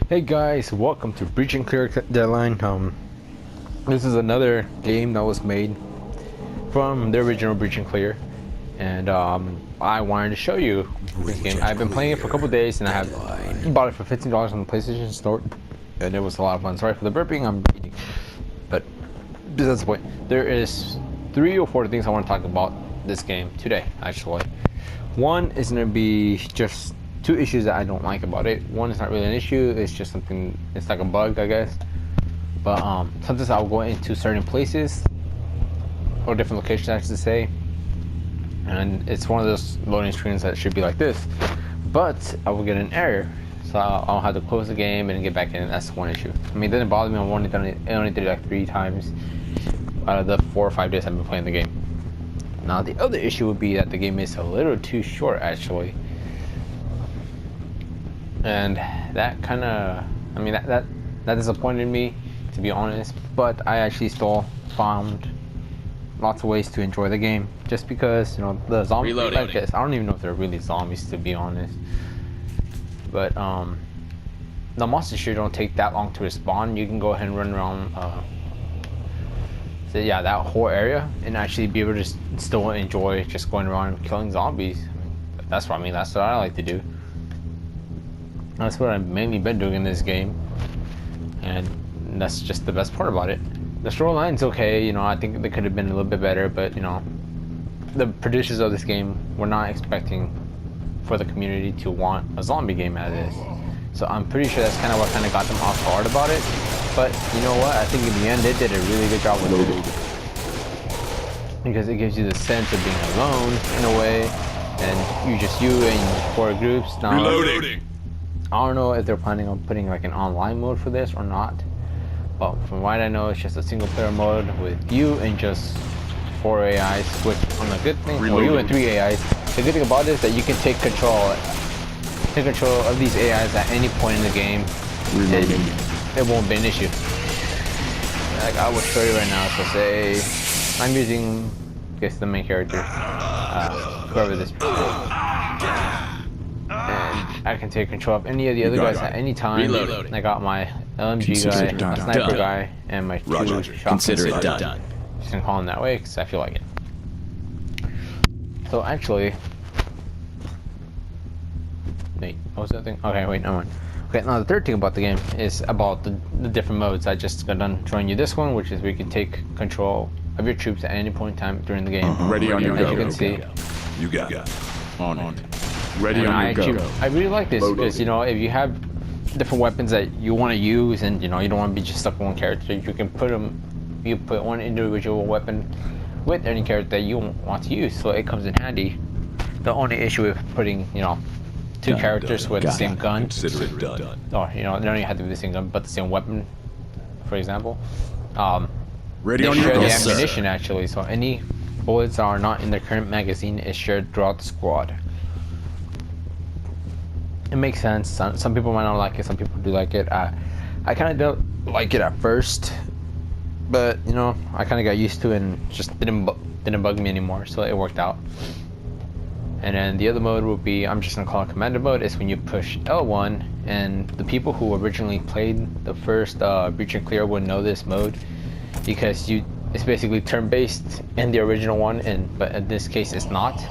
Hey guys, welcome to Breaching Clear Deadline. This is another game that was made from the original Breaching Clear, and I wanted to show you this game. I've been playing it for a couple days, and I have bought it for $15 on the PlayStation Store, and it was a lot of fun. Sorry for the burping, I'm eating, but that's the point. There is 3 or 4 things I want to talk about this game today. Actually, one is going to be just 2 issues that I don't like about it. One is not really an issue, it's just something, it's like a bug, I guess. But sometimes I'll go into certain places or different locations, I should say, and it's one of those loading screens that should be like this, but I will get an error, so I'll have to close the game and get back in. That's one issue. I mean, it didn't bother me. I only did it like 3 times out of the 4 or 5 days I've been playing the game. Now the other issue would be that the game is a little too short, actually. And that kind of, I mean, that disappointed me, to be honest. But I actually still found lots of ways to enjoy the game, just because, you know, the zombies like this. I don't even know if they're really zombies, to be honest. But the monsters here don't take that long to respawn. You can go ahead and run around, so yeah, that whole area, and actually be able to still enjoy just going around and killing zombies. That's what I like to do. That's what I've mainly been doing in this game, and that's just the best part about it. The storyline's okay, you know, I think they could have been a little bit better, but you know, the producers of this game were not expecting for the community to want a zombie game as is. So I'm pretty sure that's kind of what got them off guard about it. But you know what, I think in the end they did a really good job with it, because it gives you the sense of being alone in a way, and you and 4 groups. Now, reloading. I don't know if they're planning on putting like an online mode for this or not, but from what I know, it's just a single player mode with you and just 4 AIs, which on the good thing, or you and 3 AIs. The good thing about it is that you can take control of these AIs at any point in the game, and it won't be an issue. Like, I will show you right now. So say I'm using, I guess, the main character, whoever this is. I can take control of any of the other guys at any time. Reloading. I got my LMG guy, my sniper guy, and my 2 shotgun. Consider it done. Just gonna call him that way because I feel like it. So actually, wait, what was that thing? Okay, wait, never mind. Okay, now the third thing about the game is about the different modes. I just got done showing you this one, which is where you can take control of your troops at any point in time during the game. Ready on your go. As you can see. You got it. On it. Ready on your go. I really like this because, you know, if you have different weapons that you want to use, and you know, you don't want to be just stuck with one character, you can put one individual weapon with any character that you want to use, so it comes in handy. The only issue with putting, you know, 2 characters with the same gun, consider it done. Or, you know, they don't even have to be the same gun, but the same weapon, for example. Ready on your go, the ammunition actually, so any bullets that are not in their current magazine is shared throughout the squad. It makes sense. Some people might not like it, some people do like it. I kind of don't like it at first, but you know, I kind of got used to it and just didn't bug me anymore, so it worked out. And then the other mode would be, I'm just gonna call it commander mode, is when you push L1, and the people who originally played the first Breach and Clear would know this mode, because it's basically turn-based in the original one, but in this case it's not.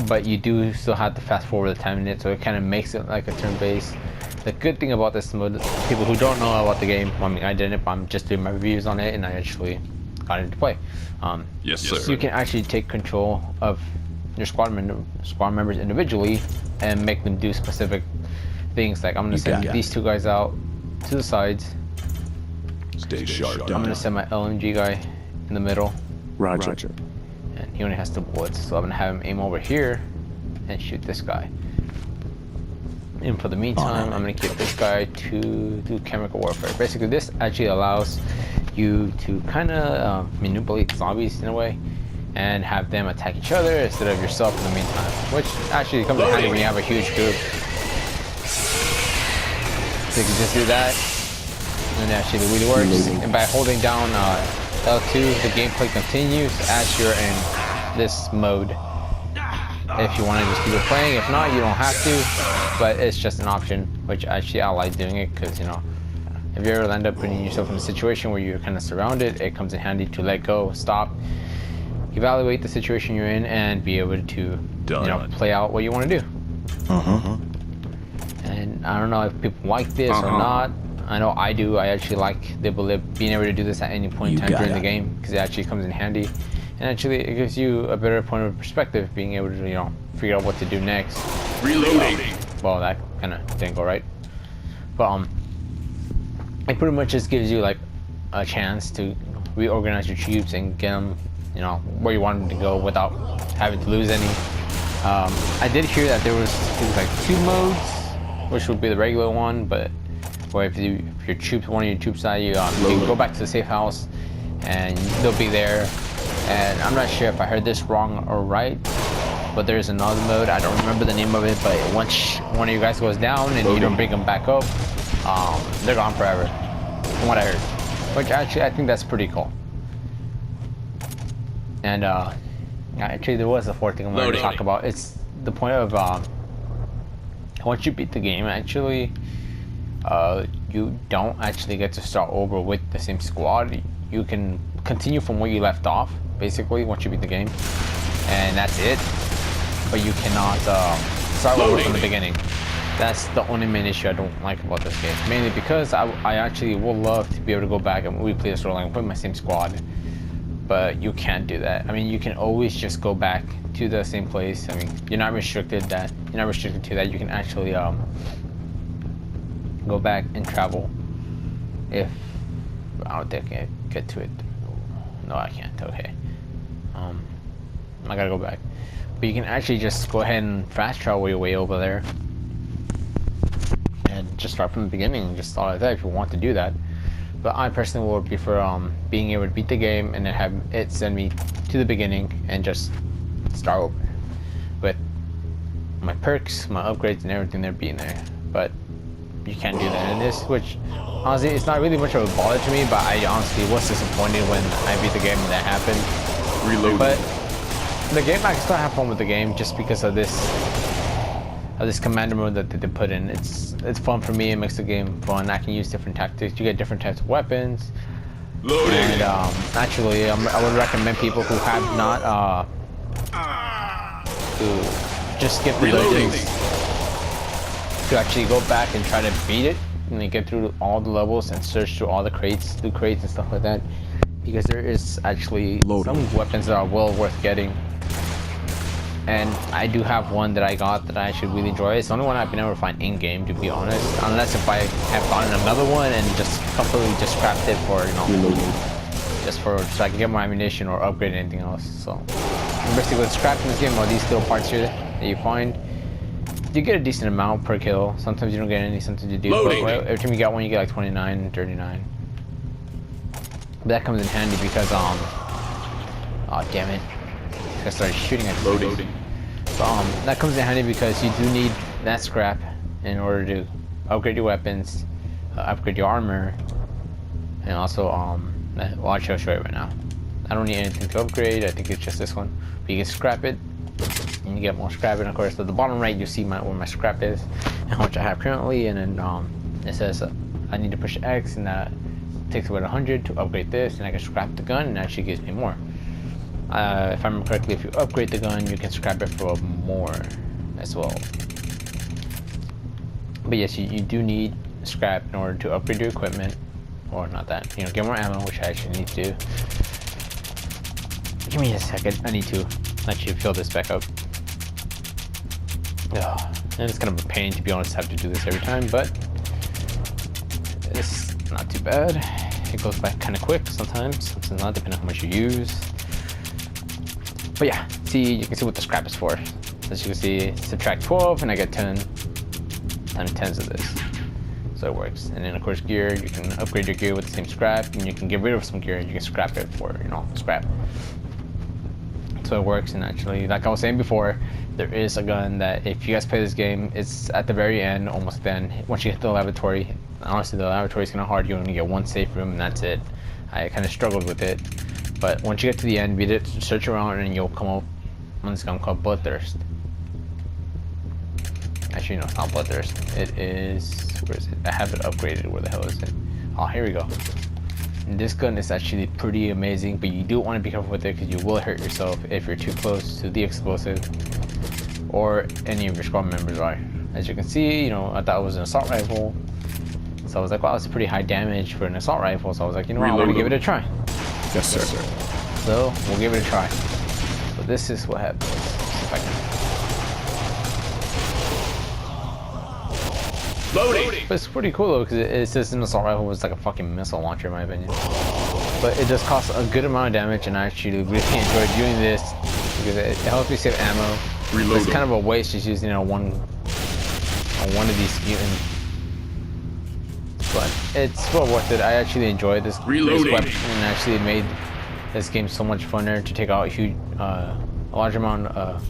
But you do still have to fast forward the time in it, so it kind of makes it like a turn-based. The good thing about this mode, people who don't know about the game, I mean, I didn't, but I'm just doing my reviews on it, and I actually got into play. Yes, sir. So you can actually take control of your squad members individually and make them do specific things. Like, I'm gonna send these 2 guys out to the sides. Stay sharp. I'm gonna send my LMG guy in the middle. Roger. And he only has 2 bullets, so I'm gonna have him aim over here and shoot this guy. And for the meantime, I'm gonna keep this guy to do chemical warfare. Basically, this actually allows you to kind of manipulate zombies in a way, and have them attack each other instead of yourself in the meantime, which actually comes in handy when you have a huge group. So you can just do that, and it actually really works. And by holding down L2, the gameplay continues as you're in this mode. if you want to just keep it playing. If not, you don't have to, but it's just an option, which actually I like doing it because, you know, if you ever end up putting yourself in a situation where you're kind of surrounded, it comes in handy to let go, stop, evaluate the situation you're in, and be able to, you know, play out what you want to do. And I don't know if people like this or not. I know I do. I actually like being able to do this at any point in time during the game because it actually comes in handy. And actually, it gives you a better point of perspective, being able to, you know, figure out what to do next. Reloading. Well, that kind of didn't go right. But it pretty much just gives you like a chance to reorganize your troops and get them, you know, where you want them to go without having to lose any. I did hear that there was like 2 modes, which would be the regular one, but where if your troops, one of your troops die, you can go back to the safe house and they'll be there. And I'm not sure if I heard this wrong or right, but there's another mode. I don't remember the name of it, but once one of you guys goes down and you don't bring them back up, they're gone forever, from what I heard. Which actually, I think that's pretty cool. And actually, there was a 4th thing I wanted to talk about. It's the point of once you beat the game, actually, you don't actually get to start over with the same squad. You can continue from where you left off, basically, once you beat the game, and that's it. But you cannot start over from the beginning. That's the only main issue I don't like about this game. Mainly because I actually would love to be able to go back and replay the storyline with my same squad, but you can't do that. I mean, you can always just go back to the same place. I mean, you're not restricted to that. You can actually go back and travel. If I don't think I can get to it. No, I can't. Okay. I gotta go back. But you can actually just go ahead and fast travel your way over there and just start from the beginning and just start like that if you want to do that. But I personally would prefer being able to beat the game and then have it send me to the beginning and just start over with my perks, my upgrades, and everything there being there. But you can't do that in this, which honestly it's not really much of a bother to me, but I honestly was disappointed when I beat the game and that happened. Reload. But the game, I can still have fun with the game just because of this commander mode that they put in. It's fun for me. It makes the game fun. I can use different tactics. You get different types of weapons. Loading. And actually, I would recommend people who have not to just skip the legends to actually go back and try to beat it and then get through all the levels and search through all the crates, do crates and stuff like that, because there is actually some weapons that are well worth getting. And I do have one that I got that I actually really enjoy. It's the only one I've been able to find in-game, to be honest. Unless if I have found another one and just completely just scrapped it for, you know, so I can get more ammunition or upgrade anything else. So basically with scrapping this game, all these steel parts here that you find, you get a decent amount per kill. Sometimes you don't get any, sometimes you do. But every time you get one, you get like 29 and 39. But that comes in handy because, oh damn it. I started shooting at loading. So, that comes in handy because you do need that scrap in order to upgrade your weapons, upgrade your armor, and also, well, I'll show you right now. I don't need anything to upgrade. I think it's just this one. But you can scrap it, and you get more scrap. And of course, at the bottom right, you see where my scrap is, and how much I have currently. And then it says I need to push X, and that takes away 100 to upgrade this, and I can scrap the gun, and that actually gives me more. If I remember correctly, if you upgrade the gun, you can scrap it for more as well. But yes, you do need scrap in order to upgrade your equipment, or not that, you know, get more ammo, which I actually need to do. Give me a second, I need to actually fill this back up. And it's kind of a pain, to be honest, to have to do this every time, but it's not too bad. It goes by kind of quick sometimes not, depending on how much you use. But yeah, see, you can see what the scrap is for. As you can see, subtract 12 and I get 10 times 10s of this. So it works. And then of course gear, you can upgrade your gear with the same scrap, and you can get rid of some gear and you can scrap it for, you know, scrap. So it works. And actually, like I was saying before, there is a gun that if you guys play this game, it's at the very end, almost then, once you hit the lavatory. Honestly, the lavatory is kind of hard. You only get one safe room and that's it. I kind of struggled with it. But once you get to the end, beat it, search around, and you'll come up on this gun called Bloodthirst. Actually, no, it's not Bloodthirst. It is, where is it? I have it upgraded. Where the hell is it? Oh, here we go. And this gun is actually pretty amazing, but you do want to be careful with it because you will hurt yourself if you're too close to the explosive or any of your squad members are. As you can see, you know, I thought it was an assault rifle, so I was like, wow, it's pretty high damage for an assault rifle. So I was like, you know what, I want to give it a try. Yes, sir. So we'll give it a try. So this is what happens. If I can. Loading. But it's pretty cool though, because it says an assault rifle was like a fucking missile launcher in my opinion. But it does cost a good amount of damage, and I actually really enjoy doing this because it helps you save ammo. Reloading. It's kind of a waste just using it on one of these mutants. But it's well worth it. I actually enjoyed this weapon, and actually made this game so much funner to take out a large amount of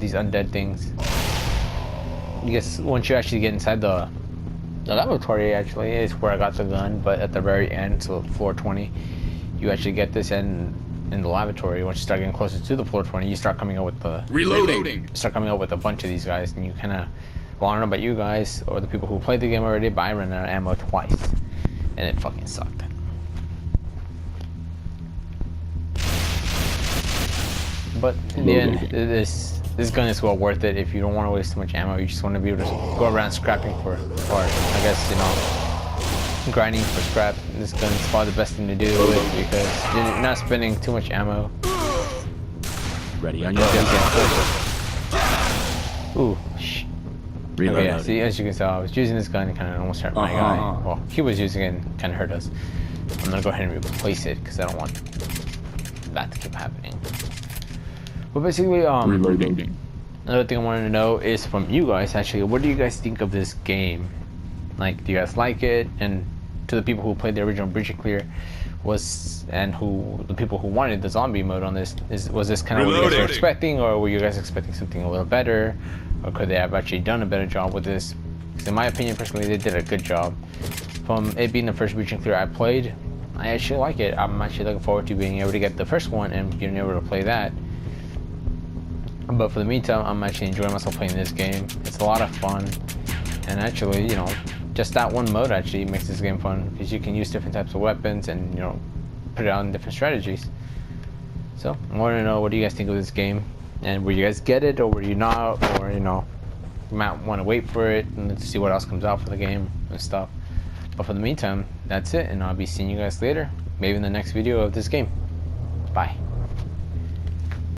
these undead things. I guess once you actually get inside the laboratory, actually is where I got the gun, but at the very end, so floor 20, you actually get this in the laboratory. Once you start getting closer to the floor 20, you start coming up with the start coming up with a bunch of these guys, and you kind of, well, I don't know about you guys or the people who played the game already, but I ran out of ammo twice, and it fucking sucked. But in the end, this gun is well worth it if you don't want to waste too much ammo. You just want to be able to go around scrapping or I guess, you know, grinding for scrap. This gun is probably the best thing to do with it because you're not spending too much ammo. Ready on your Ooh, shh. Okay, yeah, see, as you can tell, I was using this gun and kind of almost hurt my guy. Well, he was using it and kind of hurt us. I'm gonna go ahead and replace it because I don't want that to keep happening. But basically, reloading. Another thing I wanted to know is from you guys, actually, what do you guys think of this game? Like, do you guys like it? And to the people who played the original Breach and Clear, the people who wanted the zombie mode on this, was this kind of what you guys were expecting, or were you guys expecting something a little better, or could they have actually done a better job with this? Because in my opinion, personally, they did a good job. From it being the first Breach and Clear I played, I actually like it. I'm actually looking forward to being able to get the first one and being able to play that. But for the meantime, I'm actually enjoying myself playing this game. It's a lot of fun, and actually, you know, just that one mode actually makes this game fun because you can use different types of weapons and, you know, put it on different strategies. So I want to know, what do you guys think of this game, and will you guys get it or will you not, or, you know, you might want to wait for it and see what else comes out for the game and stuff. But for the meantime, that's it, and I'll be seeing you guys later, maybe in the next video of this game. Bye.